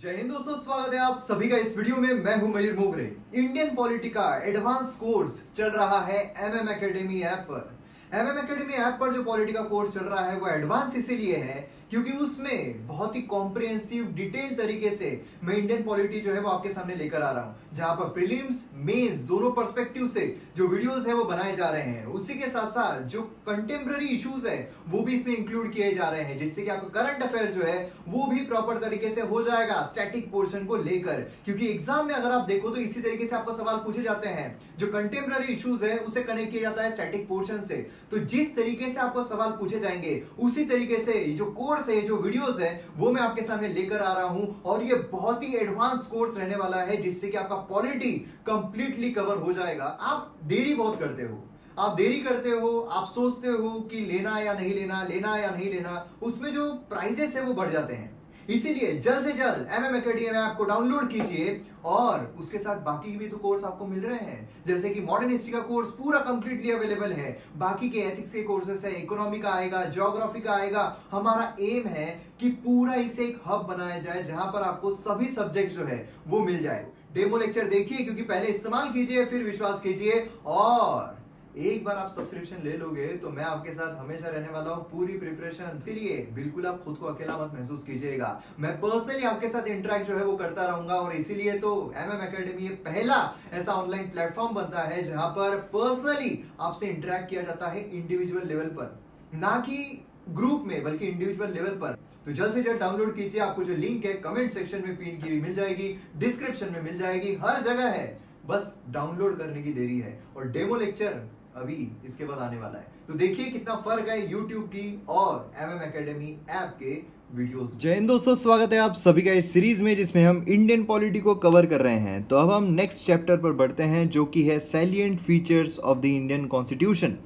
जय हिंद दोस्तों, स्वागत है आप सभी का इस वीडियो में। मैं हूं मयूर मोगरे। इंडियन पॉलिटिका एडवांस कोर्स चल रहा है एमएम एकेडमी ऐप पर। एमएम एकेडमी ऐप पर जो पॉलिटिका कोर्स चल रहा है वो एडवांस इसीलिए है क्योंकि उसमें बहुत ही कॉम्प्रिहेंसिव डिटेल तरीके से मैं इंडियन पॉलिटी जो है वो आपके सामने लेकर आ रहा हूं, जहां पर प्रीलिम्स मेंस दोनों पर्सपेक्टिव से जो वीडियोस है वो बनाए जा रहे हैं। उसी के साथ साथ जो कंटेम्पररी इश्यूज है वो भी इसमें इंक्लूड किए जा रहे हैं, जिससे कि आपका करंट अफेयर जो है वो भी प्रॉपर तरीके से हो जाएगा स्टैटिक पोर्शन को लेकर। क्योंकि एग्जाम में अगर आप देखो तो इसी तरीके से आपको सवाल पूछे जाते हैं, जो कंटेम्पररी इश्यूज है उसे कनेक्ट किया जाता है स्टैटिक पोर्शन से। तो जिस तरीके से आपको सवाल पूछे जाएंगे उसी तरीके से जो कोर्स है, जो वीडियोस है वो मैं आपके सामने लेकर आ रहा हूं, और ये बहुत ही एडवांस कोर्स रहने वाला है जिससे कि आपका पॉलिटी कंप्लीटली कवर हो जाएगा। आप देरी बहुत करते हो, आप सोचते हो कि लेना या नहीं लेना, लेना या नहीं लेना, उसमें जो प्राइजेस है वो बढ़ जाते हैं। इसीलिए जल्द से जल्द एमएम एकेडमी ऐप को डाउनलोड कीजिए, और उसके साथ बाकी भी तो कोर्स आपको मिल रहे हैं, जैसे कि मॉडर्न हिस्ट्री का कोर्स पूरा कंप्लीटली अवेलेबल है, बाकी के एथिक्स के कोर्सेस है, इकोनॉमी का आएगा, ज्योग्राफी का आएगा। हमारा एम है कि पूरा इसे एक हब बनाया जाए जहां पर आपको सभी सब्जेक्ट जो है वो मिल जाए। डेमो लेक्चर देखिए, क्योंकि पहले इस्तेमाल कीजिए फिर विश्वास कीजिए, और एक बार आप सब्सक्रिप्शन ले लोगे तो मैं आपके साथ हमेशा रहने वाला हूं, पूरी प्रिपरेशन। इसलिए बिल्कुल आप खुद को अकेला मत महसूस कीजिएगा, मैं पर्सनली आपके साथ इंटरेक्ट जो है वो करता रहूंगा। और इसीलिए तो एमएम एकेडमी पहला ऐसा ऑनलाइन प्लेटफॉर्म बनता है जहां पर पर्सनली आपसे इंटरेक्ट किया जाता है इंडिविजुअल लेवल पर, ना कि ग्रुप में बल्कि इंडिविजुअल लेवल पर। तो जल्द से जल्द डाउनलोड कीजिए। आपको जो लिंक है कमेंट सेक्शन में पिन की हुई मिल जाएगी, डिस्क्रिप्शन में मिल जाएगी, हर जगह है, बस डाउनलोड करने की देरी है। और डेमो लेक्चर अभी इसके बाद आने वाला है, तो देखिए कितना फर्क है YouTube की और एमएम एकेडमी ऐप के वीडियोस। जय हिंद दोस्तों, स्वागत है आप सभी का इस सीरीज में जिसमें हम इंडियन पॉलिटी को कवर कर रहे हैं। तो अब हम नेक्स्ट चैप्टर पर बढ़ते हैं, जो कि है salient features of the Indian constitution.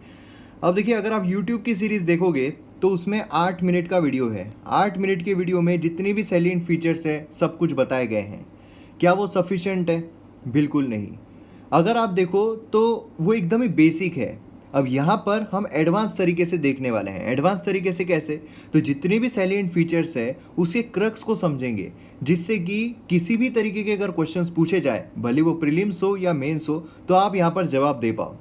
अब देखिए, अगर आप YouTube की सीरीज देखोगे तो उसमें 8 मिनट का वीडियो है। 8 मिनट के वीडियो में जितनी भी सैलिएंट फीचर्स है सब कुछ बताए गए हैं। क्या वो सफिशिएंट है? बिल्कुल नहीं। अगर आप देखो तो वो एकदम ही बेसिक है। अब यहाँ पर हम एडवांस तरीके से देखने वाले हैं। एडवांस तरीके से कैसे? तो जितनी भी सैलिएंट फीचर्स है उसके क्रक्स को समझेंगे, जिससे कि किसी भी तरीके के अगर क्वेश्चंस पूछे जाए, भले वो प्रीलिम्स हो या मेंस हो, तो आप यहाँ पर जवाब दे पाओ।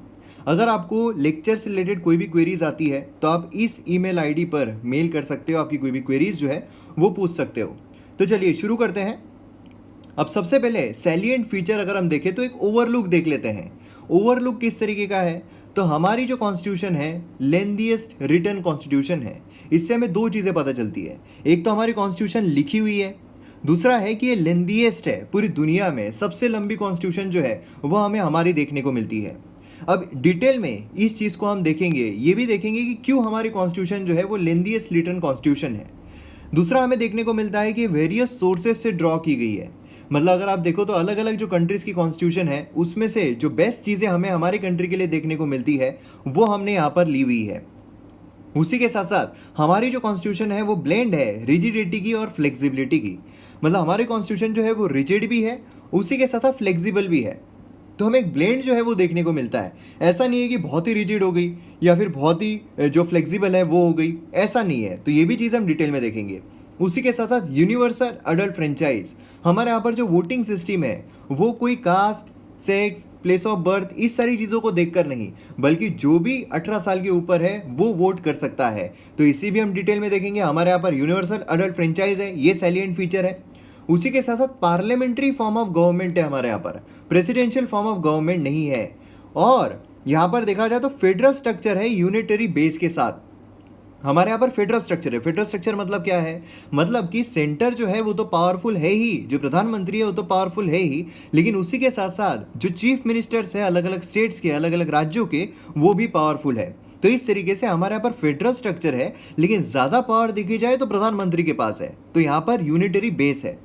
अगर आपको लेक्चर से रिलेटेड कोई भी क्वेरीज आती है तो आप इस ईमेल आईडी पर मेल कर सकते हो, आपकी कोई भी क्वेरीज जो है वो पूछ सकते हो। तो चलिए शुरू करते हैं। अब सबसे पहले सैलिएंट फीचर अगर हम देखें तो एक ओवरलुक देख लेते हैं। ओवरलुक किस तरीके का है? तो हमारी जो कॉन्स्टिट्यूशन है लेंथीएस्ट रिटन कॉन्स्टिट्यूशन है। इससे हमें दो चीज़ें पता चलती है। एक तो हमारी कॉन्स्टिट्यूशन लिखी हुई है, दूसरा है कि ये लेंथीएस्ट है। पूरी दुनिया में सबसे लंबी कॉन्स्टिट्यूशन जो है वो हमें हमारी देखने को मिलती है। अब डिटेल में इस चीज़ को हम देखेंगे, ये भी देखेंगे कि क्यों हमारी कॉन्स्टिट्यूशन जो है वो लेंथीएस्ट रिटन कॉन्स्टिट्यूशन है। दूसरा हमें देखने को मिलता है कि वेरियस सोर्सेज से ड्रॉ की गई है। मतलब अगर आप देखो तो अलग अलग जो कंट्रीज़ की कॉन्स्टिट्यूशन है उसमें से जो बेस्ट चीज़ें हमें हमारी कंट्री के लिए देखने को मिलती है वो हमने यहाँ पर ली हुई है। उसी के साथ साथ हमारी जो कॉन्स्टिट्यूशन है वो ब्लेंड है रिजिडिटी की और फ्लेक्सिबिलिटी की। मतलब हमारी कॉन्स्टिट्यूशन जो है वो रिजिड भी है, उसी के साथ साथ फ्लेक्सिबल भी है। तो हमें एक ब्लेंड जो है वो देखने को मिलता है। ऐसा नहीं है कि बहुत ही रिजिड हो गई या फिर बहुत ही जो फ्लेक्सिबल है वो हो गई, ऐसा नहीं है। तो ये भी चीज़ हम डिटेल में देखेंगे। उसी के साथ साथ यूनिवर्सल अडल्ट फ्रेंचाइज, हमारे यहाँ पर जो वोटिंग सिस्टम है वो कोई caste, sex, place of birth, इस सारी चीज़ों को देखकर नहीं, बल्कि जो भी 18 साल के ऊपर है वो वोट कर सकता है। तो इसी भी हम डिटेल में देखेंगे। हमारे यहाँ पर यूनिवर्सल अडल्ट फ्रेंचाइज है, ये सैलिएंट फीचर है। उसी के साथ साथ पार्लियामेंट्री फॉर्म ऑफ गवर्नमेंट है हमारे यहाँ पर, प्रेसिडेंशियल फॉर्म ऑफ गवर्नमेंट नहीं है। और यहाँ पर देखा जाए तो फेडरल स्ट्रक्चर है यूनिटरी बेस के साथ। हमारे यहाँ पर फेडरल स्ट्रक्चर है। फेडरल स्ट्रक्चर मतलब क्या है? मतलब कि सेंटर जो है वो तो पावरफुल है ही, जो प्रधानमंत्री है वो तो पावरफुल है ही, लेकिन उसी के साथ साथ जो चीफ मिनिस्टर्स है अलग अलग स्टेट्स के, अलग अलग राज्यों के, वो भी पावरफुल है। तो इस तरीके से हमारे यहाँ पर फेडरल स्ट्रक्चर है, लेकिन ज़्यादा पावर देखी जाए तो प्रधानमंत्री के पास है। तो यहाँ पर यूनिटरी बेस है।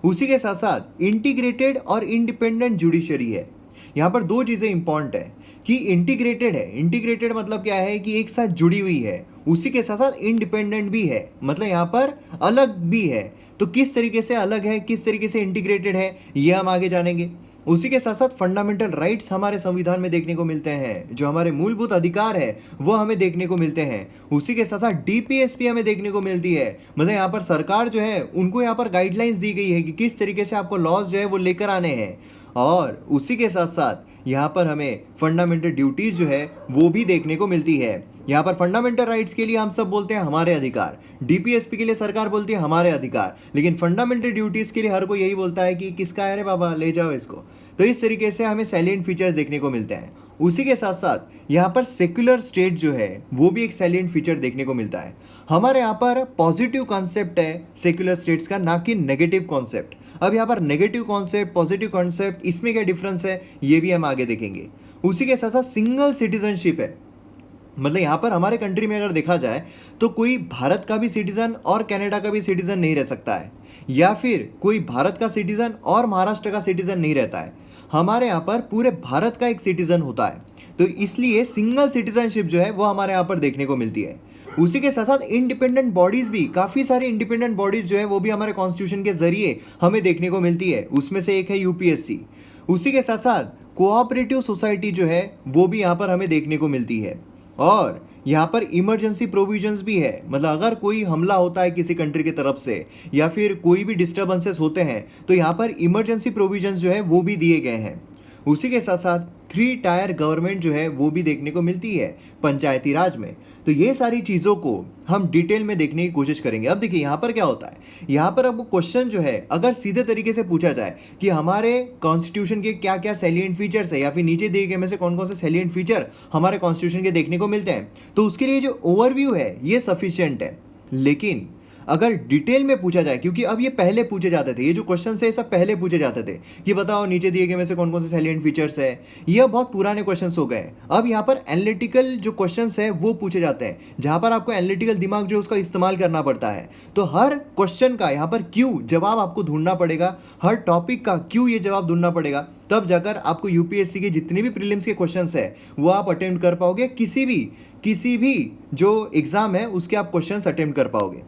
उसी के साथ साथ इंटीग्रेटेड और इंडिपेंडेंट जुडिशरी है। यहाँ पर दो चीज़ें इंपॉर्टेंट है कि इंटीग्रेटेड है। इंटीग्रेटेड मतलब क्या है कि एक साथ जुड़ी हुई है, उसी के साथ साथ इंडिपेंडेंट भी है, मतलब यहाँ पर अलग भी है। तो किस तरीके से अलग है, किस तरीके से इंटीग्रेटेड है, ये हम आगे जानेंगे। उसी के साथ साथ फंडामेंटल राइट्स हमारे संविधान में देखने को मिलते हैं, जो हमारे मूलभूत अधिकार है वो हमें देखने को मिलते हैं। उसी के साथ साथ डीपीएसपी हमें देखने को मिलती है, मतलब यहाँ पर सरकार जो है उनको यहाँ पर गाइडलाइंस दी गई है कि किस तरीके से आपको लॉज जो है वो लेकर आने हैं। और उसी के साथ साथ यहाँ पर हमें फंडामेंटल ड्यूटीज जो है वो भी देखने को मिलती है। यहाँ पर फंडामेंटल राइट्स के लिए हम सब बोलते हैं हमारे अधिकार, डीपीएसपी के लिए सरकार बोलती है हमारे अधिकार, लेकिन फंडामेंटल ड्यूटीज के लिए हर कोई यही बोलता है कि किसका है रे बाबा, ले जाओ इसको। तो इस तरीके से हमें सैलिएंट फीचर्स देखने को मिलते हैं। उसी के साथ साथ यहाँ पर सेक्युलर स्टेट जो है वो भी एक सैलिएंट फीचर देखने को मिलता है। हमारे यहाँ पर पॉजिटिव कॉन्सेप्ट है सेक्युलर स्टेट्स का, ना कि नेगेटिव कॉन्सेप्ट। अब यहाँ पर नेगेटिव कॉन्सेप्ट, पॉजिटिव कॉन्सेप्ट, इसमें क्या डिफरेंस है ये भी हम आगे देखेंगे। उसी के साथ साथ सिंगल सिटीजनशिप है, मतलब यहाँ पर हमारे कंट्री में अगर देखा जाए तो कोई भारत का भी सिटीजन और कनाडा का भी सिटीजन नहीं रह सकता है, या फिर कोई भारत का सिटीजन और महाराष्ट्र का सिटीजन नहीं रहता है। हमारे यहाँ पर पूरे भारत का एक सिटीजन होता है, तो इसलिए सिंगल सिटीजनशिप जो है वो हमारे यहाँ पर देखने को मिलती है। उसी के साथ साथ इंडिपेंडेंट बॉडीज भी, काफ़ी सारी इंडिपेंडेंट बॉडीज जो है वो भी हमारे कॉन्स्टिट्यूशन के जरिए हमें देखने को मिलती है, उसमें से एक है यूपीएससी। उसी के साथ साथ कोऑपरेटिव सोसाइटी जो है वो भी यहाँ पर हमें देखने को मिलती है। और यहाँ पर इमरजेंसी प्रोविजंस भी है, मतलब अगर कोई हमला होता है किसी कंट्री की तरफ से या फिर कोई भी डिस्टर्बेंसेस होते हैं तो यहाँ पर इमरजेंसी प्रोविजंस जो है वो भी दिए गए हैं। उसी के साथ साथ 3 टायर गवर्नमेंट जो है वो भी देखने को मिलती है पंचायती राज में। तो ये सारी चीज़ों को हम डिटेल में देखने की कोशिश करेंगे। अब देखिए यहाँ पर क्या होता है, यहाँ पर अब क्वेश्चन जो है अगर सीधे तरीके से पूछा जाए कि हमारे कॉन्स्टिट्यूशन के क्या क्या सैलिएंट फीचर्स है, या फिर नीचे दिए गए में से कौन कौन से सैलिएंट फीचर हमारे कॉन्स्टिट्यूशन के देखने को मिलते हैं, तो उसके लिए जो ओवरव्यू है ये सफिशिएंट है। लेकिन अगर डिटेल में पूछा जाए, क्योंकि अब ये पहले पूछे जाते थे, ये जो क्वेश्चन है सब पहले पूछे जाते थे कि बताओ नीचे दिए गए में से कौन कौन से सैलिएंट फीचर्स है, ये बहुत पुराने क्वेश्चंस हो गए। अब यहाँ पर एनालिटिकल जो क्वेश्चंस है वो पूछे जाते हैं, जहाँ पर आपको एनालिटिकल दिमाग जो उसका इस्तेमाल करना पड़ता है। तो हर क्वेश्चन का यहाँ पर क्यों जवाब आपको ढूंढना पड़ेगा, हर टॉपिक का क्यों ये जवाब ढूंढना पड़ेगा, तब जाकर आपको यूपीएससी के जितने भी प्रीलिम्स के क्वेश्चंस है वो आप अटेम्प्ट कर पाओगे, किसी भी जो एग्जाम है उसके आप क्वेश्चंस अटेम्प्ट कर पाओगे।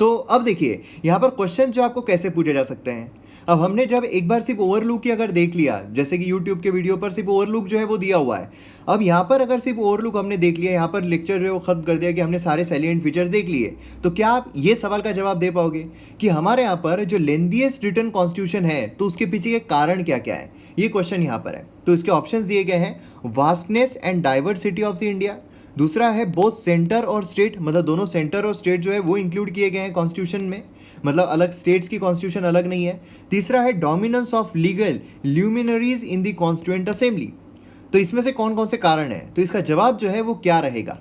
तो अब देखिए यहाँ पर क्वेश्चन जो आपको कैसे पूछे जा सकते हैं। अब हमने जब एक बार सिर्फ ओवरलुक ही अगर देख लिया, जैसे कि यूट्यूब के वीडियो पर सिर्फ ओवरलुक जो है वो दिया हुआ है, अब यहाँ पर अगर सिर्फ ओवरलुक हमने देख लिया, यहाँ पर लेक्चर जो है वो खत्म कर दिया कि हमने सारे सैलिएंट फीचर्स देख लिए, तो क्या आप ये सवाल का जवाब दे पाओगे कि हमारे यहाँ पर जो लेंथीएस्ट रिटन कॉन्स्टिट्यूशन है तो उसके पीछे के कारण क्या क्या है, ये क्वेश्चन यहाँ पर है। तो इसके ऑप्शंस दिए गए हैं, vastness and diversity of the India, दूसरा है बोथ सेंटर और स्टेट, मतलब दोनों सेंटर और स्टेट जो है वो इंक्लूड किए गए हैं कॉन्स्टिट्यूशन में, मतलब अलग स्टेट्स की कॉन्स्टिट्यूशन अलग नहीं है। तीसरा है dominance of legal luminaries in the constituent assembly. तो इसमें से कौन कौन से कारण है, तो इसका जवाब जो है वो क्या रहेगा।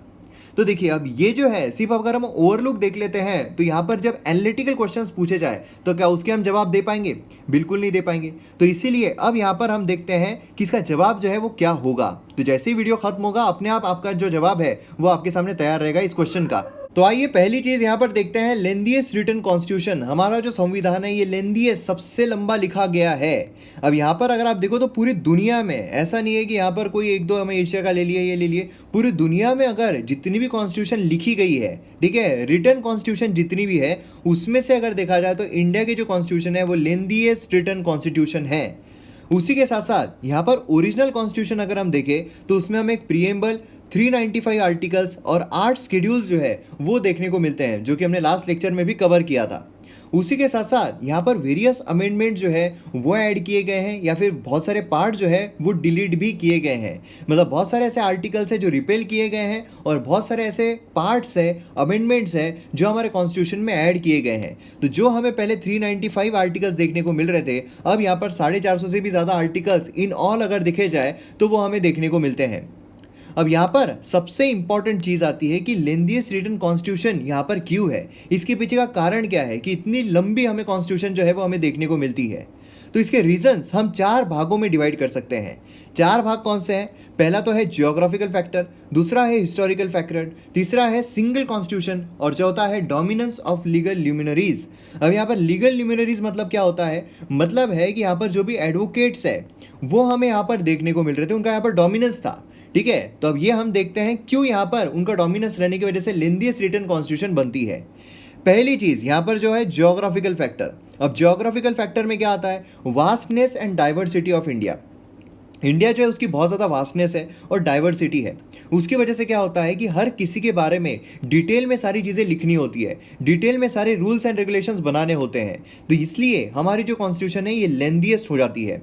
तो देखिए अब ये जो है सिर्फ अगर हम ओवरलुक देख लेते हैं तो यहाँ पर जब एनालिटिकल क्वेश्चंस पूछे जाए तो क्या उसके हम जवाब दे पाएंगे, बिल्कुल नहीं दे पाएंगे। तो इसीलिए अब यहाँ पर हम देखते हैं कि इसका जवाब जो है वो क्या होगा। तो जैसे ही वीडियो खत्म होगा अपने आप आपका जो जवाब है वो आपके सामने तैयार रहेगा इस क्वेश्चन का। तो आइए पहली चीज यहाँ पर देखते हैं, लेंथीएस्ट रिटन कॉन्स्टिट्यूशन। हमारा जो संविधान है ये लेंथीएस्ट, सबसे लंबा लिखा गया है। अब यहाँ पर अगर आप देखो तो पूरी दुनिया में ऐसा नहीं है कि यहाँ पर कोई एक दो हमें एशिया का ले लिए ये ले लिए, पूरी दुनिया में अगर जितनी भी कॉन्स्टिट्यूशन लिखी गई है, ठीक है, रिटन कॉन्स्टिट्यूशन जितनी भी है, उसमें से अगर देखा जाए तो इंडिया की जो कॉन्स्टिट्यूशन है वो लेंथीएस्ट रिटन कॉन्स्टिट्यूशन है। उसी के साथ साथ यहाँ पर ओरिजिनल कॉन्स्टिट्यूशन अगर हम देखें तो उसमें हमें एक प्रीएम्बल, 395 आर्टिकल्स और 8 शेड्यूल जो है वो देखने को मिलते हैं, जो कि हमने लास्ट लेक्चर में भी कवर किया था। उसी के साथ साथ यहाँ पर वेरियस अमेंडमेंट जो है वो ऐड किए गए हैं, या फिर बहुत सारे पार्ट जो है वो डिलीट भी किए गए हैं। मतलब बहुत सारे ऐसे आर्टिकल्स हैं जो रिपेल किए गए हैं और बहुत सारे ऐसे पार्ट्स है, अमेंडमेंट्स है जो हमारे कॉन्स्टिट्यूशन में ऐड किए गए हैं। तो जो हमें पहले 395 आर्टिकल्स देखने को मिल रहे थे, अब यहाँ पर 450 से भी ज़्यादा आर्टिकल्स इन ऑल अगर देखे जाए तो वो हमें देखने को मिलते हैं। अब यहाँ पर सबसे इंपॉर्टेंट चीज़ आती है कि लेंथीएस्ट रिटन कॉन्स्टिट्यूशन यहाँ पर क्यों है, इसके पीछे का कारण क्या है कि इतनी लंबी हमें कॉन्स्टिट्यूशन जो है वो हमें देखने को मिलती है। तो इसके रीजंस हम 4 भागों में डिवाइड कर सकते हैं। 4 भाग कौन से हैं? पहला तो है जियोग्राफिकल फैक्टर, दूसरा है हिस्टोरिकल फैक्टर, तीसरा है सिंगल कॉन्स्टिट्यूशन और चौथा है डोमिनेंस ऑफ लीगल ल्यूमिनरीज। अब यहाँ पर लीगल ल्यूमिनरीज मतलब क्या होता है, मतलब है कि यहाँ पर जो भी एडवोकेट्स है वो हमें यहाँ पर देखने को मिल रहे थे, उनका यहाँ पर डोमिनेंस था, ठीक है। तो अब ये हम देखते हैं क्यों यहाँ पर उनका डोमिनेंस रहने की वजह से लेंथीएस्ट रिटन कॉन्स्टिट्यूशन बनती है। पहली चीज़ यहाँ पर जो है ज्योग्राफिकल फैक्टर। अब ज्योग्राफिकल फैक्टर में क्या आता है, vastness and diversity of India. India जो है उसकी बहुत ज़्यादा वास्टनेस है और डाइवर्सिटी है। उसकी वजह से क्या होता है कि हर किसी के बारे में डिटेल में सारी चीज़ें लिखनी होती है, डिटेल में सारे रूल्स एंड रेगुलेशंस बनाने होते हैं, तो इसलिए हमारी जो कॉन्स्टिट्यूशन है ये लेंथीएस्ट हो जाती है।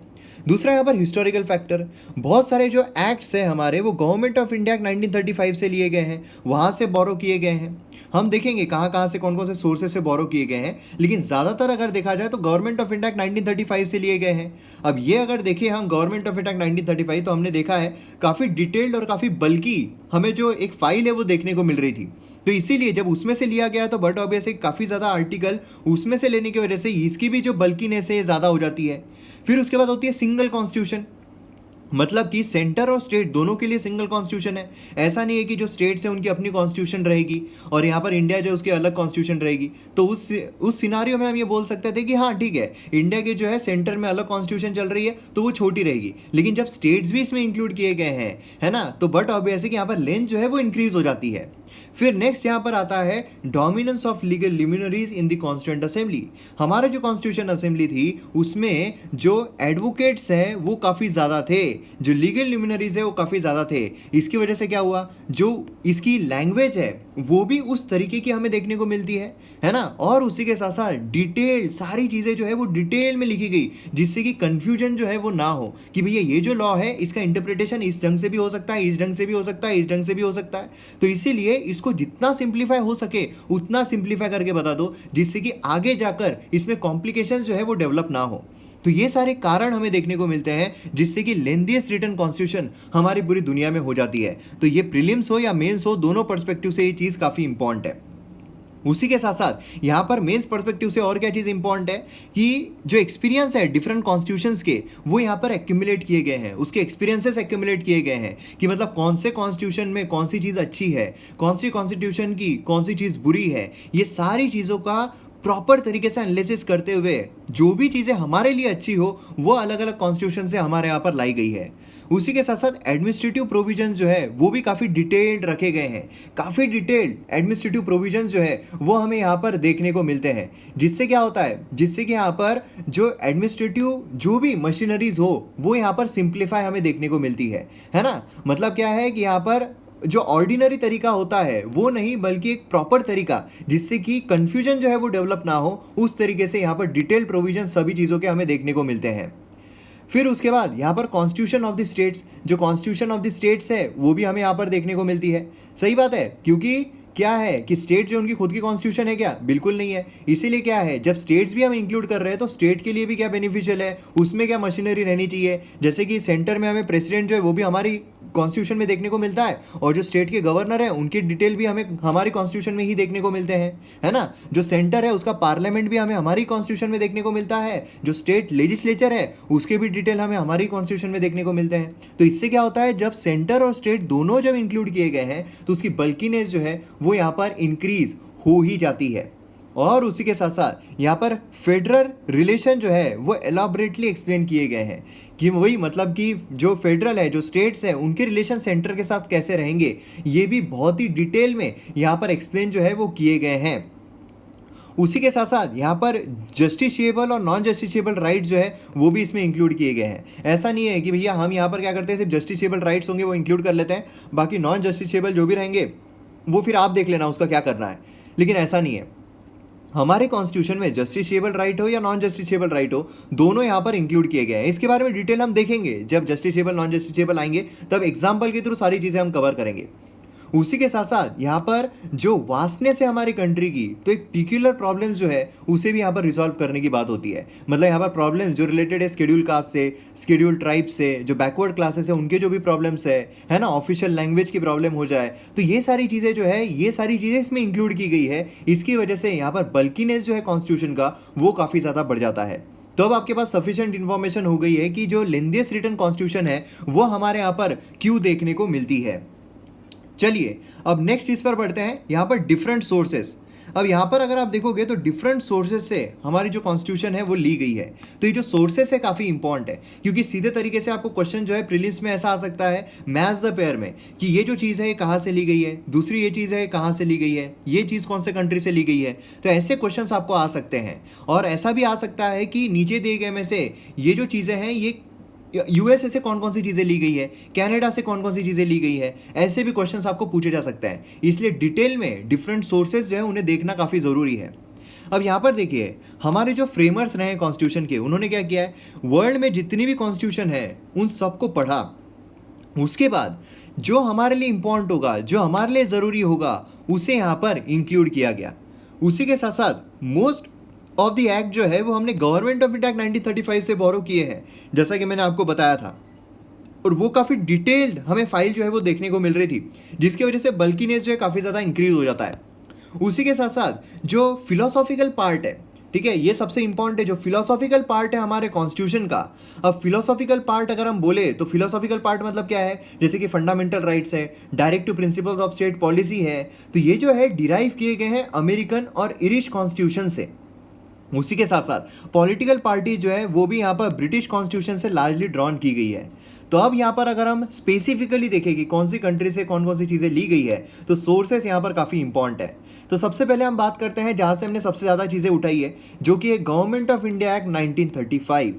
दूसरा यहाँ पर हिस्टोरिकल फैक्टर, बहुत सारे जो एक्ट्स हैं हमारे वो गवर्नमेंट ऑफ इंडिया 1935 से लिए गए हैं, वहाँ से बोरो किए गए हैं। हम देखेंगे कहाँ कहाँ से कौन कौन से सोर्सेस से बोरो किए गए हैं, लेकिन ज़्यादातर अगर देखा जाए तो गवर्नमेंट ऑफ इंडिया 1935 से लिए गए हैं। अब ये अगर देखें हम गवर्नमेंट ऑफ इंडिया 1935, तो हमने देखा है काफ़ी डिटेल्ड और काफ़ी बल्कि हमें जो एक फाइल है वो देखने को मिल रही थी। तो इसीलिए जब उसमें से लिया गया तो बट ऑब्वियसली काफ़ी ज़्यादा आर्टिकल उसमें से लेने की वजह से इसकी भी जो बल्कीनेस है ज़्यादा हो जाती है। फिर उसके बाद होती है सिंगल कॉन्स्टिट्यूशन, मतलब कि सेंटर और स्टेट दोनों के लिए सिंगल कॉन्स्टिट्यूशन है। ऐसा नहीं है कि जो स्टेट्स हैं उनकी अपनी कॉन्स्टिट्यूशन रहेगी और यहाँ पर इंडिया जो उसकी अलग कॉन्स्टिट्यूशन रहेगी। तो उस सिनारियो में हम ये बोल सकते थे कि हाँ ठीक है, इंडिया के जो है सेंटर में अलग कॉन्स्टिट्यूशन चल रही है तो वो छोटी रहेगी, लेकिन जब स्टेट्स भी इसमें इंक्लूड किए गए हैं, है ना, तो बट ऑब्वियसली कि यहाँ पर लेंथ जो है वो इंक्रीज हो जाती है। फिर नेक्स्ट यहाँ पर आता है dominance of legal luminaries in the constituent assembly. हमारा जो कॉन्स्टिट्यूशन असेंबली थी उसमें जो एडवोकेट्स हैं वो काफ़ी ज़्यादा थे, जो लीगल लिमिनरीज है वो काफ़ी ज़्यादा थे। इसकी वजह से क्या हुआ, जो इसकी लैंग्वेज है वो भी उस तरीके की हमें देखने को मिलती है ना, और उसी के साथ साथ डिटेल सारी चीज़ें जो है वो डिटेल में लिखी गई, जिससे कि कन्फ्यूजन जो है वो ना हो कि भैया ये जो लॉ है इसका इंटरप्रिटेशन इस ढंग से भी हो सकता है, इस ढंग से भी हो सकता है, इस ढंग से भी हो सकता है। तो इसीलिए इसको जितना सिंप्लीफाई हो सके उतना सिंप्लीफाई करके बता दो, जिससे कि आगे जाकर इसमें कॉम्प्लिकेशन जो है वो डेवलप ना हो। तो ये सारे कारण हमें देखने को मिलते हैं जिससे कि लेंथीएस्ट रिटन कॉन्स्टिट्यूशन हमारी पूरी दुनिया में हो जाती है। तो ये प्रीलिम्स हो या मेंस हो, दोनों पर्सपेक्टिव से ये चीज़ काफ़ी इंपॉर्टेंट है। उसी के साथ साथ यहाँ पर मेंस पर्सपेक्टिव से और क्या चीज़ इंपॉर्टेंट है कि जो एक्सपीरियंस है डिफरेंट कॉन्स्टिट्यूशंस के वो यहाँ पर एक्यूमुलेट किए गए हैं, उसके एक्सपीरियंसेस एक्यूमुलेट किए गए हैं कि मतलब कौन से कॉन्स्टिट्यूशन में कौन सी चीज़ अच्छी है, कौन सी कॉन्स्टिट्यूशन की कौन सी चीज़ बुरी है। ये सारी चीज़ों का प्रॉपर तरीके से एनालिसिस करते हुए जो भी चीज़ें हमारे लिए अच्छी हो वो अलग अलग कॉन्स्टिट्यूशन से हमारे यहाँ पर लाई गई है। उसी के साथ साथ एडमिनिस्ट्रेटिव प्रोविजंस जो है वो भी काफ़ी डिटेल्ड रखे गए हैं, काफ़ी डिटेल्ड एडमिनिस्ट्रेटिव प्रोविजंस जो है वो हमें यहाँ पर देखने को मिलते हैं। जिससे क्या होता है, जिससे कि यहाँ पर जो एडमिनिस्ट्रेटिव जो भी मशीनरीज हो वो यहाँ पर सिंप्लीफाई हमें देखने को मिलती है ना। मतलब क्या है कि यहाँ पर जो ऑर्डिनरी तरीका होता है वो नहीं, बल्कि एक प्रॉपर तरीका जिससे कि कन्फ्यूजन जो है वो डेवलप ना हो, उस तरीके से यहाँ पर डिटेल प्रोविजन सभी चीज़ों के हमें देखने को मिलते हैं। फिर उसके बाद यहाँ पर कॉन्स्टिट्यूशन ऑफ द स्टेट्स, जो कॉन्स्टिट्यूशन ऑफ द स्टेट्स है वो भी हमें यहाँ पर देखने को मिलती है। सही बात है, क्योंकि क्या है कि स्टेट जो उनकी खुद की कॉन्स्टिट्यूशन है क्या, बिल्कुल नहीं है। इसीलिए क्या है, जब स्टेट्स भी हम इंक्लूड कर रहे हैं तो स्टेट के लिए भी क्या बेनिफिशियल है, उसमें क्या मशीनरी रहनी चाहिए। जैसे कि सेंटर में हमें प्रेसिडेंट जो है वो भी हमारी कॉन्स्टिट्यूशन में देखने को मिलता है, और जो स्टेट के गवर्नर है उनकी डिटेल भी हमें हमारी कॉन्स्टिट्यूशन में ही देखने को मिलते हैं, है ना। जो सेंटर है उसका पार्लियामेंट भी हमें हमारी कॉन्स्टिट्यूशन में देखने को मिलता है, जो स्टेट लेजिस्लेचर है उसके भी डिटेल हमें हमारी कॉन्स्टिट्यूशन में देखने को मिलते हैं। तो इससे क्या होता है, जब सेंटर और स्टेट दोनों जब इंक्लूड किए गए हैं तो उसकी बल्कीनेस जो है वो यहाँ पर इंक्रीज हो ही जाती है। और उसी के साथ साथ यहाँ पर फेडरल रिलेशन जो है वो एलाबरेटली एक्सप्लेन किए गए हैं कि वही मतलब कि जो फेडरल है, जो स्टेट्स हैं, उनके रिलेशन सेंटर के साथ कैसे रहेंगे, ये भी बहुत ही डिटेल में यहाँ पर एक्सप्लेन जो है वो किए गए हैं। उसी के साथ साथ यहाँ पर जस्टिसेबल और नॉन जस्टिसेबल राइट जो है वो भी इसमें इंक्लूड किए गए हैं। ऐसा नहीं है कि भैया हम यहाँ पर क्या करते हैं, सिर्फ जस्टिसेबल राइट्स होंगे वो इंक्लूड कर लेते हैं, बाकी नॉन जस्टिसेबल जो भी रहेंगे वो फिर आप देख लेना उसका क्या करना है। लेकिन ऐसा नहीं है, हमारे कॉन्स्टिट्यूशन में जस्टिसेबल राइट हो या नॉन जस्टिसेबल राइट हो, दोनों यहाँ पर इंक्लूड किए गए हैं। इसके बारे में डिटेल हम देखेंगे जब जस्टिसेबल नॉन जस्टिसेबल आएंगे, तब एग्जाम्पल के थ्रू सारी चीज़ें हम कवर करेंगे। उसी के साथ साथ यहाँ पर जो वास्टनेस है हमारी कंट्री की, तो एक पिक्यूलर प्रॉब्लम्स जो है उसे भी यहाँ पर रिजॉल्व करने की बात होती है। मतलब यहाँ पर प्रॉब्लम जो रिलेटेड है शेड्यूल कास्ट से, शेड्यूल ट्राइब से, जो बैकवर्ड क्लासेस है उनके जो भी प्रॉब्लम्स है ना, ऑफिशियल लैंग्वेज की प्रॉब्लम हो जाए, तो ये सारी चीज़ें जो है ये सारी चीज़ें इसमें इंक्लूड की गई है। इसकी वजह से यहाँ पर बल्कीनेस जो है कॉन्स्टिट्यूशन का वो काफ़ी ज़्यादा बढ़ जाता है। तो अब आपके पास सफिशिएंट इन्फॉर्मेशन हो गई है कि जो लेंथीएस्ट रिटन कॉन्स्टिट्यूशन है वो हमारे यहाँ पर क्यों देखने को मिलती है। चलिए अब नेक्स्ट चीज पर बढ़ते हैं, यहाँ पर डिफरेंट सोर्सेस। अब यहाँ पर अगर आप देखोगे तो डिफरेंट सोर्सेज से हमारी जो कॉन्स्टिट्यूशन है वो ली गई है। तो ये जो सोर्सेस है काफ़ी इंपॉर्टेंट है, क्योंकि सीधे तरीके से आपको क्वेश्चन जो है प्रीलिम्स में ऐसा आ सकता है मैच द पेयर में कि ये जो चीज़ है ये कहाँ से ली गई है, दूसरी ये चीज़ है कहाँ से ली गई है, ये चीज़ कौन से कंट्री से ली गई है। तो ऐसे क्वेश्चन आपको आ सकते हैं। और ऐसा भी आ सकता है कि नीचे दिए गए में से ये जो चीज़ें हैं ये यूएसए से कौन कौन सी चीज़ें ली गई है, कनाडा से कौन कौन सी चीज़ें ली गई है, ऐसे भी क्वेश्चंस आपको पूछे जा सकते हैं। इसलिए डिटेल में डिफरेंट सोर्सेज जो है उन्हें देखना काफ़ी ज़रूरी है। अब यहाँ पर देखिए हमारे जो फ्रेमर्स रहे हैं कॉन्स्टिट्यूशन के, उन्होंने क्या किया है, वर्ल्ड में जितनी भी कॉन्स्टिट्यूशन है उन सबको पढ़ा, उसके बाद जो हमारे लिए इंपॉर्टेंट होगा, जो हमारे लिए ज़रूरी होगा, उसे यहाँ पर इंक्लूड किया गया। उसी के साथ साथ मोस्ट ऑफ द एक्ट जो है वो हमने गवर्नमेंट ऑफ इंडिया एक्ट 1935 से बोरो किए हैं, जैसा कि मैंने आपको बताया था। और वो काफ़ी डिटेल्ड हमें फाइल जो है वो देखने को मिल रही थी, जिसकी वजह से बल्कीनेस जो है काफ़ी ज़्यादा इंक्रीज हो जाता है। उसी के साथ साथ जो फिलोसॉफिकल पार्ट है, ठीक है, ये सबसे इंपॉर्टेंट है, जो फिलोसॉफिकल पार्ट है हमारे कॉन्स्टिट्यूशन का। अब फिलोसॉफिकल पार्ट अगर हम बोले तो फिलोसॉफिकल पार्ट मतलब क्या है, जैसे कि फंडामेंटल राइट्स है, directive principles of state policy है, तो ये जो है डिराइव किए गए हैं अमेरिकन और इरिश कॉन्स्टिट्यूशन से। उसी के साथ साथ पॉलिटिकल पार्टी जो है वो भी यहाँ पर ब्रिटिश कॉन्स्टिट्यूशन से लार्जली ड्रॉन की गई है। तो अब यहाँ पर अगर हम स्पेसिफिकली देखें कि कौन सी कंट्री से कौन कौन सी चीज़ें ली गई है, तो सोर्सेस यहाँ पर काफ़ी इंपॉर्टेंट है। तो सबसे पहले हम बात करते हैं जहाँ से हमने सबसे ज़्यादा चीज़ें उठाई है, जो कि है government of India act 1935।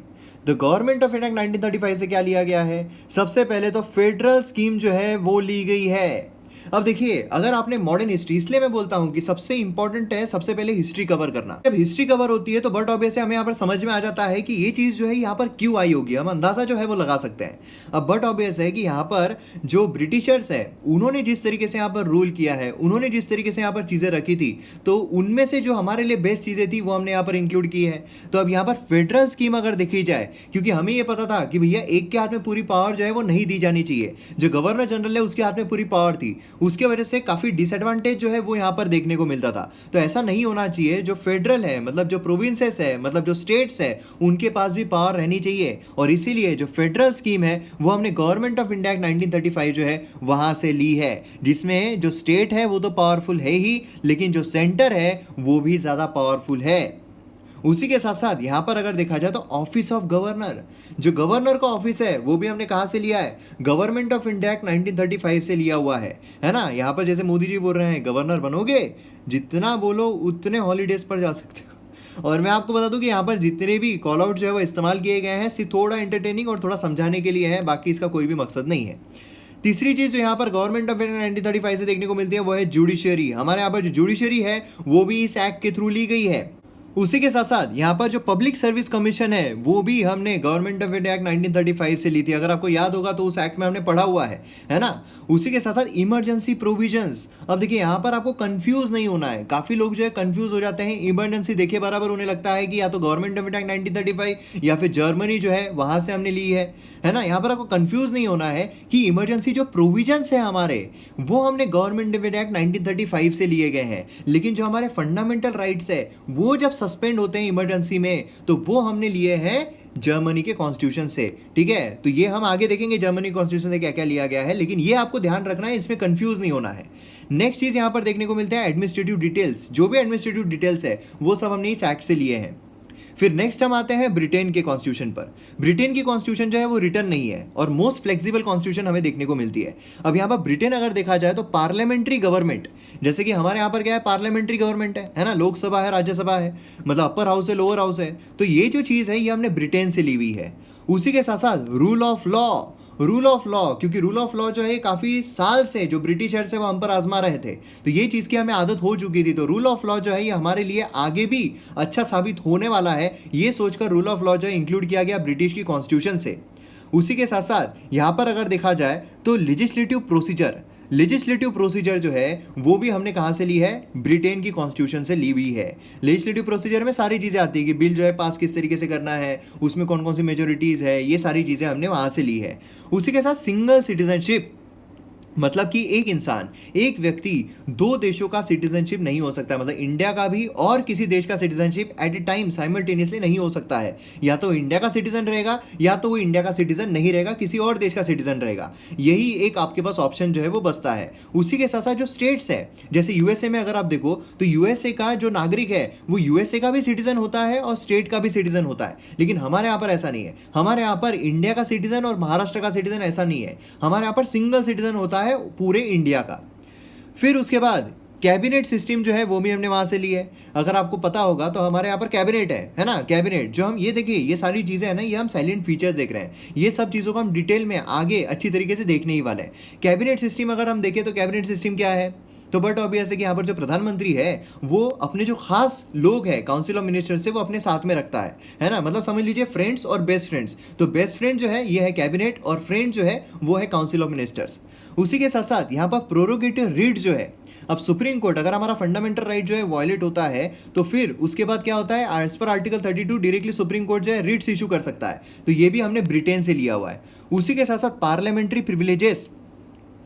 The government of India act 1935 से क्या लिया गया है, सबसे पहले तो फेडरल स्कीम जो है वो ली गई है। अब देखिए अगर आपने मॉडर्न हिस्ट्री, इसलिए मैं बोलता हूं कि सबसे इंपॉर्टेंट है सबसे पहले हिस्ट्री कवर करना। जब हिस्ट्री कवर होती है तो बट ऑब्वियस हमें यहाँ पर समझ में आ जाता है कि ये चीज़ जो है यहाँ पर क्यों आई होगी, हम अंदाजा जो है वो लगा सकते हैं। अब बट ऑब्वियस है कि यहाँ पर जो ब्रिटिशर्स है उन्होंने जिस तरीके से यहाँ पर रूल किया है, उन्होंने जिस तरीके से यहाँ पर चीज़ें रखी थी, तो उनमें से जो हमारे लिए बेस्ट चीज़ें थी वो हमने यहाँ पर इंक्लूड की है। तो अब यहाँ पर फेडरल स्कीम अगर देखी जाए, क्योंकि हमें ये पता था कि भैया एक के हाथ में पूरी पावर जो है वो नहीं दी जानी चाहिए, जो गवर्नर जनरल है उसके हाथ में पूरी पावर थी, उसके वजह से काफी डिसएडवांटेज जो है वो यहाँ पर देखने को मिलता था। तो ऐसा नहीं होना चाहिए, जो फेडरल है मतलब जो प्रोविंसेस है मतलब जो स्टेट्स है उनके पास भी पावर रहनी चाहिए। और इसीलिए जो फेडरल स्कीम है वो हमने गवर्नमेंट ऑफ इंडिया 1935 जो है वहां से ली है, जिसमें जो स्टेट है वो तो पावरफुल है ही, लेकिन जो सेंटर है वो भी ज्यादा पावरफुल है। उसी के साथ साथ यहाँ पर अगर देखा जाए तो ऑफिस ऑफ गवर्नर, जो गवर्नर का ऑफिस है वो भी हमने कहाँ से लिया है, गवर्नमेंट ऑफ इंडिया एक्ट 1935 से लिया हुआ है ना। यहाँ पर जैसे मोदी जी बोल रहे हैं गवर्नर बनोगे, जितना बोलो उतने हॉलीडेज पर जा सकते हो। और मैं आपको बता दूं कि यहाँ पर जितने भी कॉल आउट जो है वो इस्तेमाल किए गए हैं सिर्फ थोड़ा एंटरटेनिंग और थोड़ा समझाने के लिए है, बाकी इसका कोई भी मकसद नहीं है। तीसरी चीज जो यहाँ पर गवर्नमेंट ऑफ इंडिया 1935 से देखने को मिलती है वो है जुडिशरी। हमारे यहाँ पर जो जुडिशरी है वो भी इस एक्ट के थ्रू ली गई है। उसी के साथ साथ यहाँ पर जो पब्लिक सर्विस कमीशन है वो भी हमने गवर्नमेंट ऑफ इंडिया एक्ट 1935 से ली थी, अगर आपको याद होगा तो उस एक्ट में हमने पढ़ा हुआ है ना। उसी के साथ साथ इमरजेंसी प्रोविजंस। अब देखिए यहाँ पर आपको कंफ्यूज नहीं होना है, काफी लोग जो है कंफ्यूज हो जाते हैं, इमरजेंसी देखे बराबर उन्हें लगता है कि या तो गवर्नमेंट ऑफ इंडिया एक्ट 1935 या फिर जर्मनी जो है वहां से हमने ली है ना। यहाँ पर आपको कंफ्यूज नहीं होना है कि इमरजेंसी जो प्रोविजंस है हमारे वो हमने गवर्नमेंट ऑफ इंडिया एक्ट 1935 से लिए गए हैं, लेकिन जो हमारे फंडामेंटल राइट्स है वो जब सस्पेंड होते हैं इमरजेंसी में तो वो हमने लिए हैं जर्मनी के कॉन्स्टिट्यूशन से। ठीक है, तो ये हम आगे देखेंगे जर्मनी कॉन्स्टिट्यूशन से क्या क्या लिया गया है, लेकिन ये आपको ध्यान रखना है, इसमें कंफ्यूज नहीं होना है। नेक्स्ट चीज यहां पर देखने को मिलता है एडमिनिस्ट्रेटिव डिटेल्स। जो भी एडमिनिस्ट्रेटिव डिटेल्स है वो सब हमने इस एक्ट से लिए हैं। फिर नेक्स्ट हम आते हैं ब्रिटेन के कॉन्स्टिट्यूशन पर। ब्रिटेन की कॉन्स्टिट्यूशन जो है वो रिटर्न नहीं है और मोस्ट फ्लेक्सिबल कॉन्स्टिट्यूशन हमें देखने को मिलती है। अब यहाँ पर ब्रिटेन अगर देखा जाए तो पार्लियामेंट्री गवर्नमेंट, जैसे कि हमारे यहाँ पर क्या है, पार्लियामेंट्री गवर्नमेंट है ना, लोकसभा है, राज्यसभा है, मतलब अपर हाउस है, लोअर हाउस है, तो ये जो चीज़ है ये हमने ब्रिटेन से ली हुई है। उसी के साथ साथ rule of law, rule of law, क्योंकि रूल ऑफ लॉ जो है काफ़ी साल से जो ब्रिटिशर्स है वो हम पर आजमा रहे थे, तो ये चीज़ की हमें आदत हो चुकी थी। तो रूल ऑफ लॉ जो है ये हमारे लिए आगे भी अच्छा साबित होने वाला है, ये सोचकर रूल ऑफ लॉ जो है इंक्लूड किया गया ब्रिटिश की कॉन्स्टिट्यूशन से। उसी के साथ साथ यहाँ पर अगर देखा जाए तो लेजिस्लेटिव प्रोसीजर जो है वो भी हमने कहाँ से ली है, ब्रिटेन की कॉन्स्टिट्यूशन से ली हुई है। लेजिस्लेटिव प्रोसीजर में सारी चीज़ें आती है कि बिल जो है पास किस तरीके से करना है, उसमें कौन कौन सी मेजोरिटीज़ है, ये सारी चीज़ें हमने वहाँ से ली है। उसी के साथ सिंगल सिटीजनशिप, मतलब कि एक इंसान, एक व्यक्ति दो देशों का सिटीजनशिप नहीं हो सकता, मतलब इंडिया का भी और किसी देश का citizenship at a time simultaneously नहीं हो सकता है। या तो इंडिया का सिटीजन रहेगा या तो वो इंडिया का सिटीजन नहीं रहेगा, किसी और देश का सिटीजन रहेगा। यही एक आपके पास ऑप्शन जो है वो बचता है। उसी के साथ साथ जो स्टेट्स है, जैसे यूएसए में अगर आप देखो तो यूएसए का जो नागरिक है वो यूएसए का भी सिटीजन होता है और स्टेट का भी सिटीजन होता है। लेकिन हमारे यहाँ पर ऐसा नहीं है। हमारे यहाँ पर इंडिया का सिटीजन और महाराष्ट्र का सिटीजन ऐसा नहीं है। हमारे यहाँ पर सिंगल सिटीजन होता है पूरे इंडिया का। फिर उसके बाद कैबिनेट सिस्टम जो है वो भी हमने वहाँ से ली है। अगर आपको पता होगा तो हमारे यहाँ पर कैबिनेट है ना, कैबिनेट जो हम ये देखिए ये सारी चीज़ें हैं ना, ये हम साइलेंट फीचर्स देख रहे हैं। ये सब चीज़ों को हम डिटेल में आगे अच्छी तरीके से देखने ही वाले हैं। कैबिनेट सिस्टम अगर हम देखें तो कैबिनेट सिस्टम क्या है, तो बट ऑब्वियस है कि यहाँ पर जो प्रधानमंत्री है वो अपने जो खास लोग हैं काउंसिल ऑफ मिनिस्टर से वो अपने साथ में रखता है ना। मतलब समझ लीजिए फ्रेंड्स और बेस्ट फ्रेंड्स। तो बेस्ट फ्रेंड जो है ये है कैबिनेट और फ्रेंड जो है वो है काउंसिल ऑफ मिनिस्टर्स। उसी के साथ साथ यहाँ पर प्रोरोगेटिव रीड जो है, अब सुप्रीम कोर्ट अगर हमारा फंडामेंटल राइट जो है वायलेट होता है तो फिर उसके बाद क्या होता है, as per article 32 directly supreme court जो है रिट्स इशू कर सकता है। तो ये भी हमने ब्रिटेन से लिया हुआ है। उसी के साथ साथ पार्लियामेंट्री प्रिविलेजेस,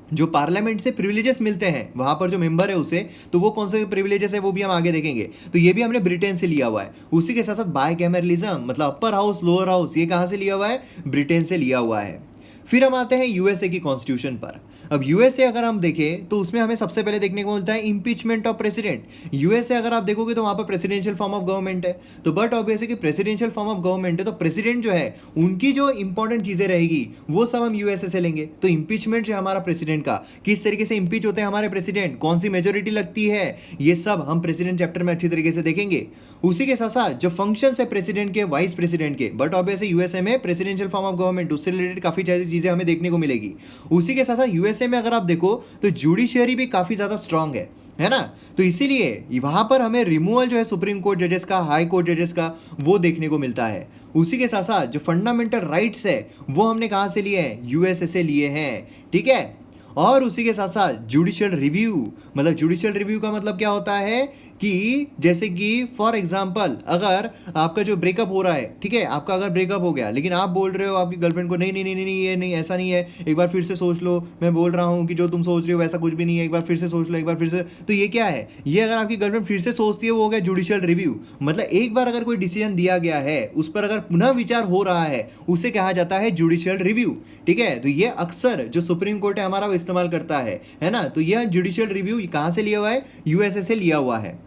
जो पार्लियामेंट से प्रिविलेजेस मिलते हैं वहां पर जो मेंबर है उसे, तो वो कौन से प्रिविलेजेस है वो भी हम आगे देखेंगे। तो ये भी हमने ब्रिटेन से लिया हुआ है। उसी के साथ साथ बायकैमरलिज्म, मतलब अपर हाउस लोअर हाउस, ये कहाँ से लिया हुआ है, ब्रिटेन से लिया हुआ है। फिर हम आते हैं यूएसए की कॉन्स्टिट्यूशन पर। अब यूएसए अगर हम देखें तो उसमें हमें सबसे पहले देखने को मिलता है इम्पीचमेंट ऑफ प्रेसिडेंट। यूएसए अगर आप देखोगे तो वहां पर प्रेसिडेंशियल फॉर्म ऑफ गवर्नमेंट है। तो बट ऑब्वियस है कि प्रेसिडेंशियल फॉर्म ऑफ गवर्नमेंट है तो प्रेसिडेंट जो है उनकी जो इंपॉर्टेंट चीजें रहेगी वो सब हम यूएसए से लेंगे। तो इम्पीचमेंट जो है हमारा प्रेसिडेंट का, किस तरीके से इम्पीच होते हैं हमारे प्रेसिडेंट, कौन सी मेजोरिटी लगती है, ये सब हम प्रेसिडेंट चैप्टर में अच्छी तरीके से देखेंगे। उसी के साथ साथ जो फंक्शंस है प्रेसिडेंट के, वाइस प्रेसिडेंट के, बट ऑब्वियसली यूएसए में प्रेसिडेंशियल फॉर्म ऑफ गवर्नमेंट, उससे रिलेटेड काफी सारी चीजें हमें देखने को मिलेगी। उसी के साथ साथ यूएसए में अगर आप देखो तो जुडिशियरी भी काफी ज्यादा स्ट्रांग है ना। तो इसीलिए वहां पर हमें रिमूवल जो है सुप्रीम कोर्ट जजेस का, हाई कोर्ट जजेस का, वो देखने को मिलता है। उसी के साथ साथ जो फंडामेंटल राइट्स है वो हमने कहां से लिए हैं, यूएसए से लिए हैं, ठीक है। और उसी के साथ साथ जुडिशियल रिव्यू, मतलब जुडिशियल रिव्यू का मतलब क्या होता है कि जैसे कि फॉर एग्जांपल अगर आपका जो ब्रेकअप हो रहा है, ठीक है, आपका अगर ब्रेकअप हो गया लेकिन आप बोल रहे हो आपकी गर्लफ्रेंड को नहीं नहीं नहीं नहीं नहीं, ये नहीं, ऐसा नहीं है, एक बार फिर से सोच लो, मैं बोल रहा हूँ कि जो तुम सोच रहे हो वैसा कुछ भी नहीं है, एक बार फिर से सोच लो, एक बार फिर से, तो ये क्या है, ये अगर आपकी गर्लफ्रेंड फिर से सोचती है वो हो गया जुडिशियल रिव्यू। मतलब एक बार अगर कोई डिसीजन दिया गया है उस पर अगर पुनः विचार हो रहा है उसे कहा जाता है जुडिशियल रिव्यू, ठीक है। तो ये अक्सर जो सुप्रीम कोर्ट है हमारा वो इस्तेमाल करता है ना। तो यह जुडिशियल रिव्यू कहां से लिया हुआ है, यूएसए से लिया हुआ है।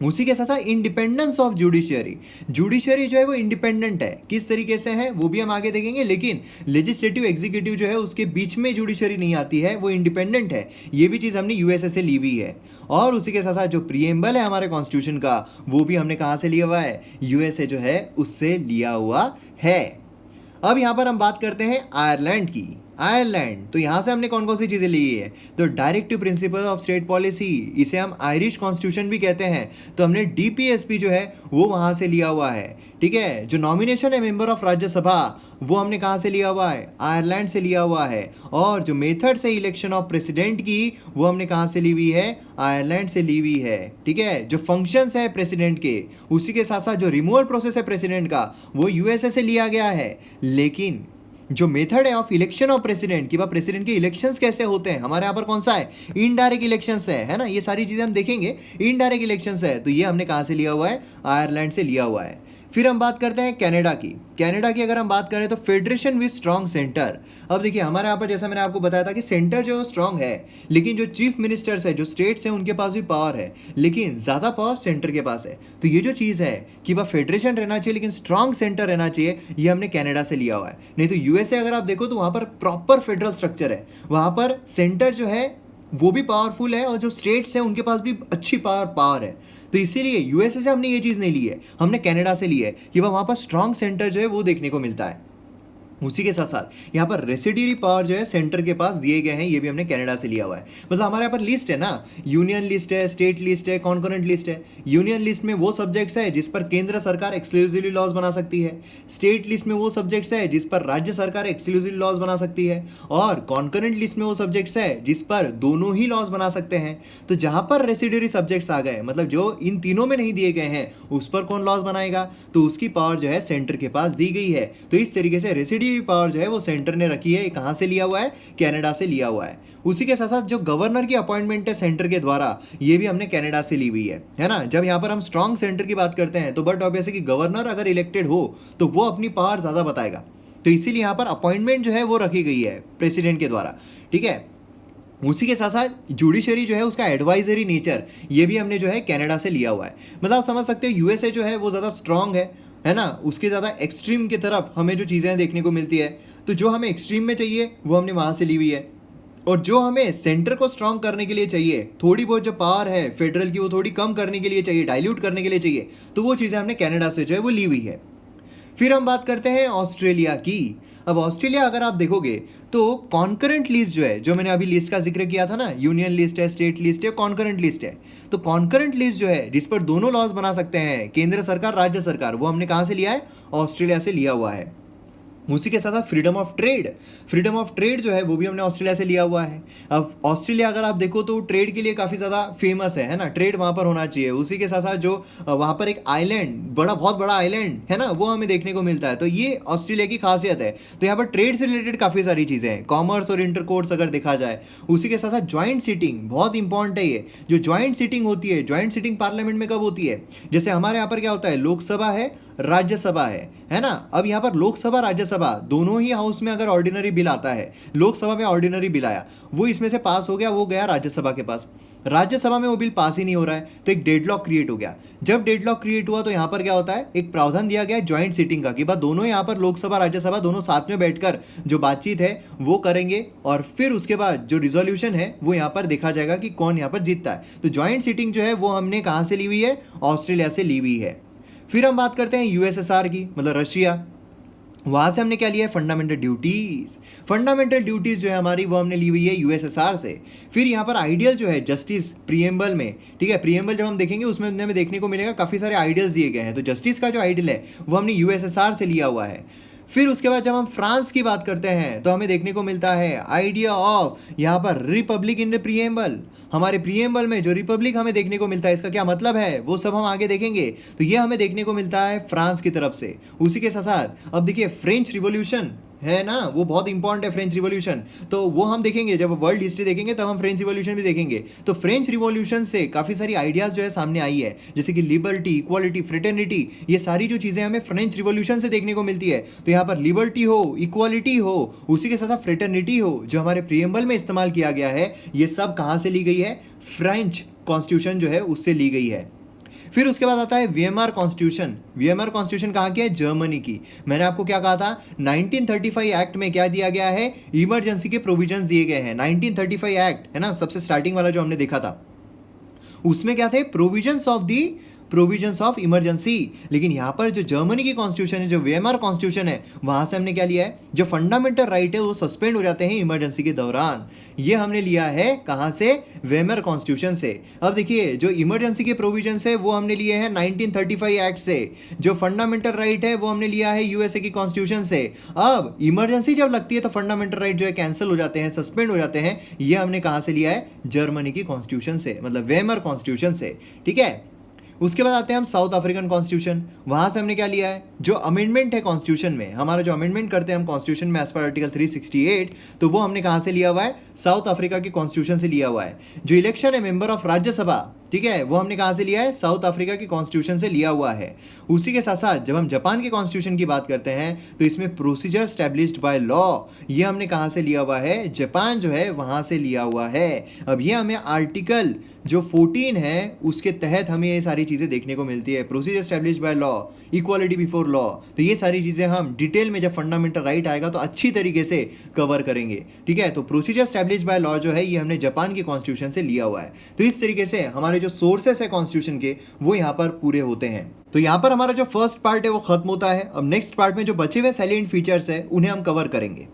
उसी के साथ साथ इंडिपेंडेंस ऑफ जुडिशियरी, जुडिशियरी जो है वो इंडिपेंडेंट है, किस तरीके से है वो भी हम आगे देखेंगे। लेकिन लेजिस्लेटिव एग्जीक्यूटिव जो है उसके बीच में जुडिशियरी नहीं आती है, वो इंडिपेंडेंट है। ये भी चीज़ हमने यूएसए से ली हुई है। और उसी के साथ साथ जो प्रीएम्बल है हमारे कॉन्स्टिट्यूशन का वो भी हमने कहाँ से लिया हुआ है, यूएसए जो है उससे लिया हुआ है। अब यहाँ पर हम बात करते हैं आयरलैंड की। आयरलैंड, तो यहाँ से हमने कौन कौन सी चीज़ें ली है, तो directive principle of state policy, इसे हम आयरिश कॉन्स्टिट्यूशन भी कहते हैं। तो हमने डीपीएसपी जो है वो वहाँ से लिया हुआ है, ठीक है। जो नॉमिनेशन है मेंबर ऑफ राज्यसभा वो हमने कहाँ से लिया हुआ है, आयरलैंड से लिया हुआ है। और जो मेथड्स है इलेक्शन ऑफ प्रेसिडेंट की वो हमने कहाँ से ली हुई है, आयरलैंड से ली हुई है, ठीक है। जो फंक्शंस है प्रेसिडेंट के, उसी के साथ साथ जो रिमूवल प्रोसेस है प्रेसिडेंट का वो यूएसए से लिया गया है। लेकिन जो मेथड है ऑफ इलेक्शन ऑफ प्रेसिडेंट की, प्रेसिडेंट के इलेक्शंस कैसे होते हैं, हमारे यहाँ पर कौन सा है, इनडायरेक्ट इलेक्शंस है ना। ये सारी चीजें हम देखेंगे, इनडायरेक्ट इलेक्शंस है, तो ये हमने कहाँ से लिया हुआ है, आयरलैंड से लिया हुआ है। फिर हम बात करते हैं कनाडा की। कनाडा की अगर हम बात करें तो फेडरेशन विद स्ट्रॉन्ग सेंटर। अब देखिए हमारे यहाँ पर जैसा मैंने आपको बताया था कि सेंटर जो स्ट्रॉन्ग है, लेकिन जो चीफ मिनिस्टर्स है, जो स्टेट्स हैं, उनके पास भी पावर है, लेकिन ज़्यादा पावर सेंटर के पास है। तो ये जो चीज़ है कि वह फेडरेशन रहना चाहिए लेकिन स्ट्रॉन्ग सेंटर रहना चाहिए, ये हमने कनाडा से लिया हुआ है। नहीं तो यूएसए अगर आप देखो तो वहाँ पर प्रॉपर फेडरल स्ट्रक्चर है, वहाँ पर सेंटर जो है वो भी पावरफुल है और जो स्टेट्स हैं उनके पास भी अच्छी पावर है। तो इसीलिए यूएसए से हमने ये चीज़ नहीं ली है, हमने कनाडा से ली है कि वहाँ पर स्ट्रॉन्ग सेंटर जो है वो देखने को मिलता है। उसी के साथ साथ यहाँ पर रेसिडियरी पावर जो है सेंटर के पास दिए गए हैं, ये भी हमने कनाडा से लिया हुआ है। मतलब हमारे यहाँ पर लिस्ट है ना, यूनियन लिस्ट है, स्टेट लिस्ट है, कॉन्करेंट लिस्ट है। यूनियन लिस्ट में वो सब्जेक्ट्स है जिस पर केंद्र सरकार एक्सक्लूसिवली लॉज बना सकती है, स्टेट लिस्ट में वो सब्जेक्ट्स है जिस पर राज्य सरकार एक्सक्लूसिवली लॉज बना सकती है, और कॉन्करेंट लिस्ट में वो सब्जेक्ट्स है जिस पर दोनों ही लॉज बना सकते हैं। तो जहाँ पर रेसिडियरी सब्जेक्ट्स आ गए, मतलब जो इन तीनों में नहीं दिए गए हैं, उस पर कौन लॉज बनाएगा, तो उसकी पावर जो है सेंटर के पास दी गई है। तो इस तरीके से रेसिडियरी पूरी पावर जो है वो सेंटर ने रखी है। कहाँ से लिया हुआ है? कनाडा से लिया हुआ है। उसी के साथ साथ जो गवर्नर की अपॉइंटमेंट है सेंटर के द्वारा, ये भी हमने कनाडा से ली हुई है ना। जब यहाँ पर हम स्ट्रॉन्ग सेंटर की बात करते हैं तो बट ऑब्वियस है कि गवर्नर अगर इलेक्टेड हो तो वो अपनी पावर ज़्यादा बताएगा, तो इसीलिए यहाँ पर अपॉइंटमेंट जो है वो रखी गई है प्रेसिडेंट के द्वारा, ठीक है। उसी के साथ साथ जुडिशरी जो है उसका एडवाइजरी नेचर, ये भी हमने जो है कनाडा से लिया हुआ है। मतलब आप समझ सकते हो यूएसए जो है वो ज़्यादा स्ट्रांग है ना, उसके ज़्यादा एक्सट्रीम की तरफ हमें जो चीज़ें देखने को मिलती है, तो जो हमें एक्सट्रीम में चाहिए वो हमने वहाँ से ली हुई है, और जो हमें सेंटर को स्ट्रांग करने के लिए चाहिए, थोड़ी बहुत जो पावर है फेडरल की वो थोड़ी कम करने के लिए चाहिए, डाइल्यूट करने के लिए चाहिए, तो वो चीज़ें हमने कनाडा से जो है वो ली हुई है। फिर हम बात करते हैं ऑस्ट्रेलिया की। अब ऑस्ट्रेलिया अगर आप देखोगे तो कॉन्करेंट लिस्ट जो है, जो मैंने अभी लिस्ट का जिक्र किया था ना, यूनियन लिस्ट है, स्टेट लिस्ट है, कॉन्करेंट लिस्ट है, तो कॉन्करेंट लिस्ट जो है जिस पर दोनों लॉज बना सकते हैं केंद्र सरकार राज्य सरकार, वो हमने कहाँ से लिया है? ऑस्ट्रेलिया से लिया हुआ है। उसी के साथ साथ फ्रीडम ऑफ ट्रेड जो है वो भी हमने ऑस्ट्रेलिया से लिया हुआ है। अब ऑस्ट्रेलिया अगर आप देखो तो ट्रेड के लिए काफ़ी ज़्यादा फेमस है ना, ट्रेड वहाँ पर होना चाहिए। उसी के साथ साथ जो वहाँ पर एक आइलैंड, बहुत बड़ा आइलैंड है ना, वो हमें देखने को मिलता है, तो ये ऑस्ट्रेलिया की खासियत है। तो यहाँ पर ट्रेड से रिलेटेड काफ़ी सारी चीज़ें हैं, कॉमर्स और इंटरकोर्स अगर देखा जाए। उसी के साथ साथ ज्वाइंट सीटिंग बहुत इंपॉर्टेंट है। ये जो ज्वाइंट सीटिंग होती है, ज्वाइंट सीटिंग पार्लियामेंट में कब होती है? जैसे हमारे यहाँ पर क्या होता है, लोकसभा है, राज्यसभा है ना। अब यहाँ पर लोकसभा राज्यसभा दोनों ही हाउस में अगर ऑर्डिनरी बिल आता है, लोकसभा में ऑर्डिनरी बिल आया, वो इसमें से पास हो गया, वो गया राज्यसभा के पास, राज्यसभा में वो बिल पास ही नहीं हो रहा है, तो एक डेडलॉक क्रिएट हो गया। जब डेडलॉक क्रिएट हुआ तो यहाँ पर क्या होता है, एक प्रावधान दिया गया है ज्वाइंट सीटिंग का, कि बात दोनों यहाँ पर लोकसभा राज्यसभा दोनों साथ में बैठकर जो बातचीत है वो करेंगे, और फिर उसके बाद जो रिजोल्यूशन है वो यहाँ पर देखा जाएगा कि कौन यहाँ पर जीतता है। तो ज्वाइंट सीटिंग जो है वो हमने कहाँ से ली हुई है? ऑस्ट्रेलिया से ली हुई है। फिर हम बात करते हैं यूएसएसआर की, मतलब रशिया। वहाँ से हमने क्या लिया है? फंडामेंटल ड्यूटीज़ जो है हमारी वो हमने ली हुई है यूएसएसआर से। फिर यहाँ पर आइडियल जो है जस्टिस प्रीएम्बल में, ठीक है, प्रीएम्बल जब हम देखेंगे उसमें हमें देखने को मिलेगा काफ़ी सारे आइडियल्स दिए गए हैं, तो जस्टिस का जो आइडियल है वो हमने यूएसएसआर से लिया हुआ है। फिर उसके बाद जब हम फ्रांस की बात करते हैं तो हमें देखने को मिलता है आइडिया ऑफ यहाँ पर रिपब्लिक इन द प्रीएम्बल। हमारे प्रीएम्बल में जो रिपब्लिक हमें देखने को मिलता है, इसका क्या मतलब है वो सब हम आगे देखेंगे। तो ये हमें देखने को मिलता है फ्रांस की तरफ से। उसी के साथ साथ अब देखिए फ्रेंच रिवॉल्यूशन है ना, वो बहुत इंपॉर्टेंट है फ्रेंच रिवॉल्यूशन, तो वो हम देखेंगे जब वर्ल्ड हिस्ट्री देखेंगे तब हम फ्रेंच रिवॉल्यूशन भी देखेंगे। तो फ्रेंच रिवॉल्यूशन से काफ़ी सारी आइडियाज़ जो है सामने आई है, जैसे कि लिबर्टी, इक्वालिटी, फ्रेटर्निटी, ये सारी जो चीज़ें हमें फ्रेंच रिवॉल्यूशन से देखने को मिलती है। तो यहाँ पर लिबर्टी हो, इक्वालिटी हो, उसी के साथ साथ फ्रेटर्निटी हो, जो हमारे प्रीएम्बल में इस्तेमाल किया गया है, ये सब कहाँ से ली गई है? फ्रेंच कॉन्स्टिट्यूशन जो है उससे ली गई है। फिर उसके बाद आता है वीएमआर कॉन्स्टिट्यूशन कहाँ की है? जर्मनी की। मैंने आपको क्या कहा था, 1935 एक्ट में क्या दिया गया है? इमरजेंसी के प्रोविजंस दिए गए हैं। 1935 एक्ट है ना, सबसे स्टार्टिंग वाला जो हमने देखा था, उसमें क्या थे? Provisions of emergency. लेकिन यहाँ पर जो जर्मनी की कॉन्स्टिट्यूशन है, जो वीएमआर कॉन्स्टिट्यूशन है, वहाँ से हमने क्या लिया है? जो फंडामेंटल राइट है वो सस्पेंड हो जाते हैं इमरजेंसी के दौरान। ये हमने लिया है कहाँ से? वीएमआर कॉन्स्टिट्यूशन से। अब देखिए जो इमरजेंसी के प्रोविजंस है वो हमने लिए हैं 1935 एक्ट से, जो फंडामेंटल राइट है वो हमने लिया है यूएसए की कॉन्स्टिट्यूशन से। अब इमरजेंसी जब लगती है तो फंडामेंटल राइट जो है कैंसिल हो जाते हैं, सस्पेंड हो जाते हैं। ये हमने कहाँ से लिया है? जर्मनी की कॉन्स्टिट्यूशन से, मतलब वीएमआर कॉन्स्टिट्यूशन से, ठीक है। उसके बाद आते हैं हम साउथ अफ्रीकन कॉन्स्टिट्यूशन। वहाँ से हमने क्या लिया है? जो अमेंडमेंट है कॉन्स्टिट्यूशन में, हमारा जो अमेंडमेंट करते हैं हम कॉन्स्टिट्यूशन में एज पर आर्टिकल 368, तो वो हमने कहाँ से लिया हुआ है? साउथ अफ्रीका की कॉन्स्टिट्यूशन से लिया हुआ है। जो इलेक्शन है मेंबर ऑफ राज्यसभा, ठीक है, वो हमने कहाँ से लिया है? साउथ अफ्रीका की कॉन्स्टिट्यूशन से लिया हुआ है। उसी के साथ साथ जब हम जापान के कॉन्स्टिट्यूशन की बात करते हैं तो इसमें प्रोसीजर स्टैब्लिश्ड बाय लॉ, ये हमने कहाँ से लिया हुआ है? जापान जो है वहाँ से लिया हुआ है। अब ये हमें आर्टिकल जो 14 है उसके तहत हमें ये सारी चीज़ें देखने को मिलती है। Procedure established by law, equality before law, तो ये सारी चीज़ें हम डिटेल में जब फंडामेंटल राइट आएगा तो अच्छी तरीके से कवर करेंगे, ठीक है। तो प्रोसीजर स्टैब्लिश्ड बाय लॉ जो है ये हमने जापान की कॉन्स्टिट्यूशन से लिया हुआ है। तो इस तरीके से हमारे जो सोर्सेस है कॉन्स्टिट्यूशन के वो यहाँ पर पूरे होते हैं। तो यहाँ पर हमारा जो फर्स्ट पार्ट है वो खत्म होता है। अब नेक्स्ट पार्ट में जो बचे हुए सैलिएंट फीचर्स है उन्हें हम कवर करेंगे।